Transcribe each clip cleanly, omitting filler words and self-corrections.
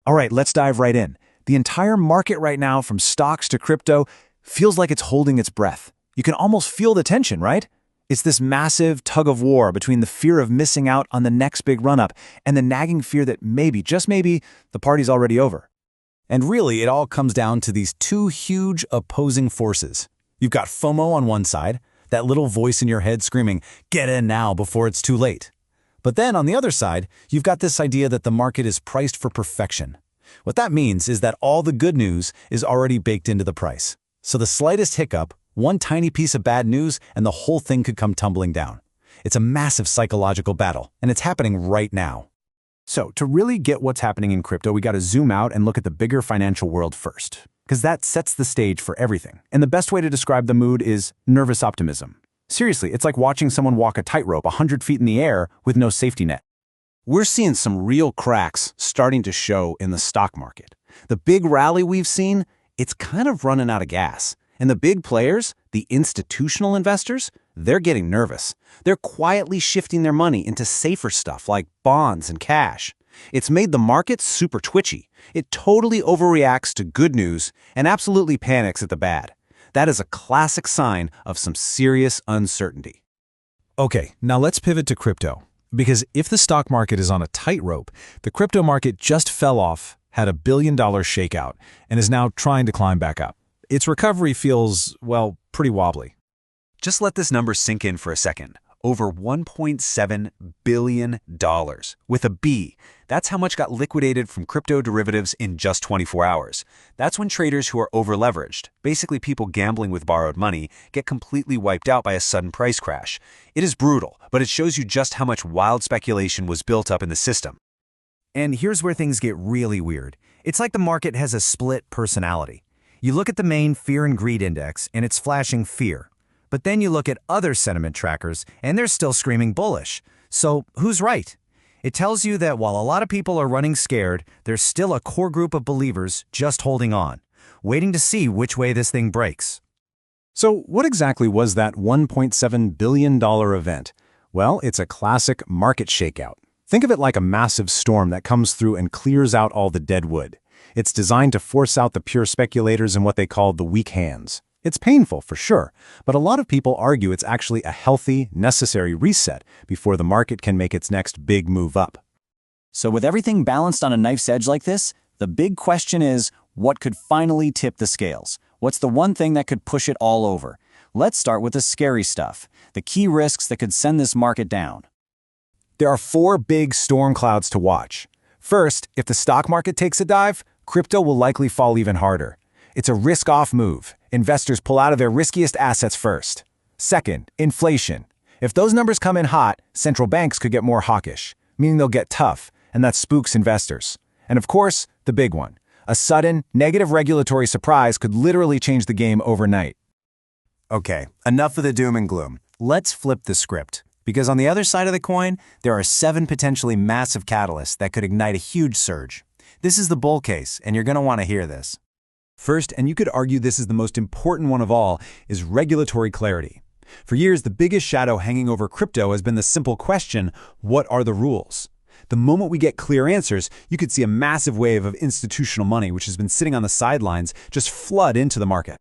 All right, let's dive right in. The entire market right now, from stocks to crypto, feels like it's holding its breath. You can almost feel the tension, right? It's this massive tug of war between the fear of missing out on the next big run-up and the nagging fear that maybe, just maybe, the party's already over. And really, it all comes down to these two huge opposing forces. You've got FOMO on one side, that little voice in your head screaming, "Get in now before it's too late." But then on the other side, you've got this idea that the market is priced for perfection. What that means is that all the good news is already baked into the price. So the slightest hiccup, one tiny piece of bad news, and the whole thing could come tumbling down. It's a massive psychological battle, and it's happening right now. So to really get what's happening in crypto, we got to zoom out and look at the bigger financial world first, because that sets the stage for everything. And the best way to describe the mood is nervous optimism. Seriously, it's like watching someone walk a tightrope 100 feet in the air with no safety net. We're seeing some real cracks starting to show in the stock market. The big rally we've seen, it's kind of running out of gas. And the big players, the institutional investors, they're getting nervous. They're quietly shifting their money into safer stuff like bonds and cash. It's made the market super twitchy. It totally overreacts to good news and absolutely panics at the bad. That is a classic sign of some serious uncertainty. Okay, now let's pivot to crypto. Because if the stock market is on a tightrope, the crypto market just fell off, had a billion-dollar shakeout, and is now trying to climb back up. Its recovery feels, well, pretty wobbly. Just let this number sink in for a second. Over $1.7 billion, with a B. That's how much got liquidated from crypto derivatives in just 24 hours. That's when traders who are over-leveraged, basically people gambling with borrowed money, get completely wiped out by a sudden price crash. It is brutal, but it shows you just how much wild speculation was built up in the system. And here's where things get really weird. It's like the market has a split personality. You look at the main fear and greed index, and it's flashing fear. But then you look at other sentiment trackers, and they're still screaming bullish. So who's right? It tells you that while a lot of people are running scared, there's still a core group of believers just holding on, waiting to see which way this thing breaks. So what exactly was that $1.7 billion event? Well, it's a classic market shakeout. Think of it like a massive storm that comes through and clears out all the dead wood. It's designed to force out the pure speculators and what they call the weak hands. It's painful, for sure, but a lot of people argue it's actually a healthy, necessary reset before the market can make its next big move up. So with everything balanced on a knife's edge like this, the big question is, what could finally tip the scales? What's the one thing that could push it all over? Let's start with the scary stuff, the key risks that could send this market down. There are 4 big storm clouds to watch. First, if the stock market takes a dive, crypto will likely fall even harder. It's a risk-off move. Investors pull out of their riskiest assets first. Second, inflation. If those numbers come in hot, central banks could get more hawkish, meaning they'll get tough, and that spooks investors. And of course, the big one. A sudden, negative regulatory surprise could literally change the game overnight. Okay, enough of the doom and gloom. Let's flip the script. Because on the other side of the coin, there are 7 potentially massive catalysts that could ignite a huge surge. This is the bull case, and you're going to want to hear this. First, and you could argue this is the most important one of all, is regulatory clarity. For years, the biggest shadow hanging over crypto has been the simple question, what are the rules? The moment we get clear answers, you could see a massive wave of institutional money, which has been sitting on the sidelines, just flood into the market.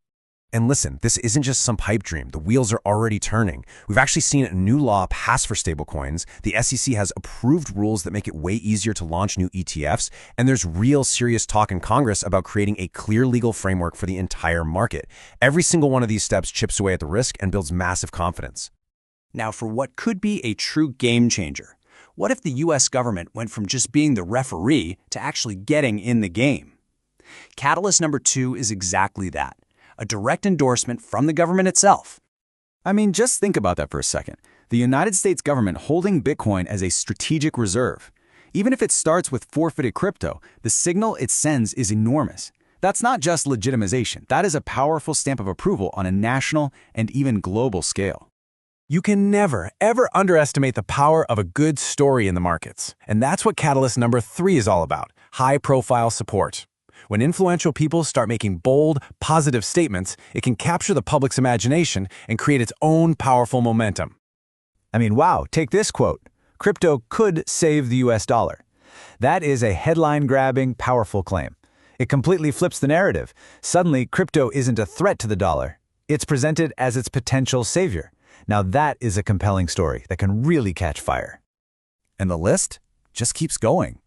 And listen, this isn't just some pipe dream. The wheels are already turning. We've actually seen a new law pass for stablecoins. The SEC has approved rules that make it way easier to launch new ETFs. And there's real serious talk in Congress about creating a clear legal framework for the entire market. Every single one of these steps chips away at the risk and builds massive confidence. Now, for what could be a true game changer, what if the US government went from just being the referee to actually getting in the game? Catalyst number 2 is exactly that. A direct endorsement from the government itself. I mean, just think about that for a second. The United States government holding Bitcoin as a strategic reserve. Even if it starts with forfeited crypto, the signal it sends is enormous. That's not just legitimization. That is a powerful stamp of approval on a national and even global scale. You can never, ever underestimate the power of a good story in the markets. And that's what catalyst number 3 is all about, high-profile support. When influential people start making bold, positive statements, it can capture the public's imagination and create its own powerful momentum. I mean, wow, take this quote. Crypto could save the US dollar. That is a headline-grabbing, powerful claim. It completely flips the narrative. Suddenly, crypto isn't a threat to the dollar. It's presented as its potential savior. Now that is a compelling story that can really catch fire. And the list just keeps going.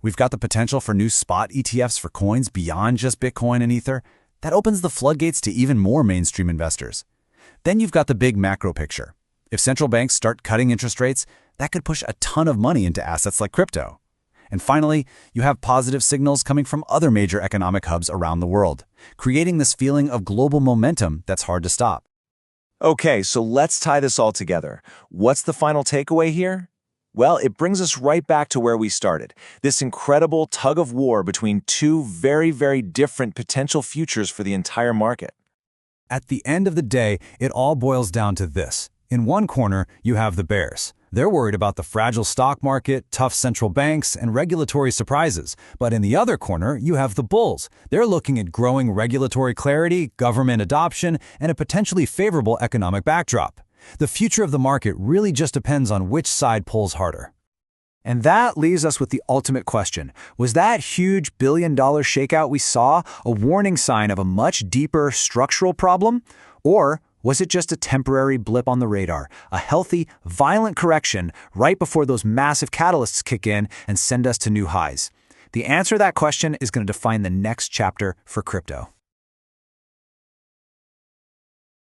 We've got the potential for new spot ETFs for coins beyond just Bitcoin and Ether. That opens the floodgates to even more mainstream investors. Then you've got the big macro picture. If central banks start cutting interest rates, that could push a ton of money into assets like crypto. And finally, you have positive signals coming from other major economic hubs around the world, creating this feeling of global momentum that's hard to stop. Okay, so let's tie this all together. What's the final takeaway here? Well, it brings us right back to where we started. This incredible tug of war between two very, very different potential futures for the entire market. At the end of the day, it all boils down to this. In one corner, you have the bears. They're worried about the fragile stock market, tough central banks, and regulatory surprises. But in the other corner, you have the bulls. They're looking at growing regulatory clarity, government adoption, and a potentially favorable economic backdrop. The future of the market really just depends on which side pulls harder. And that leaves us with the ultimate question. Was that huge billion-dollar shakeout we saw a warning sign of a much deeper structural problem? Or was it just a temporary blip on the radar, a healthy, violent correction right before those massive catalysts kick in and send us to new highs? The answer to that question is going to define the next chapter for crypto.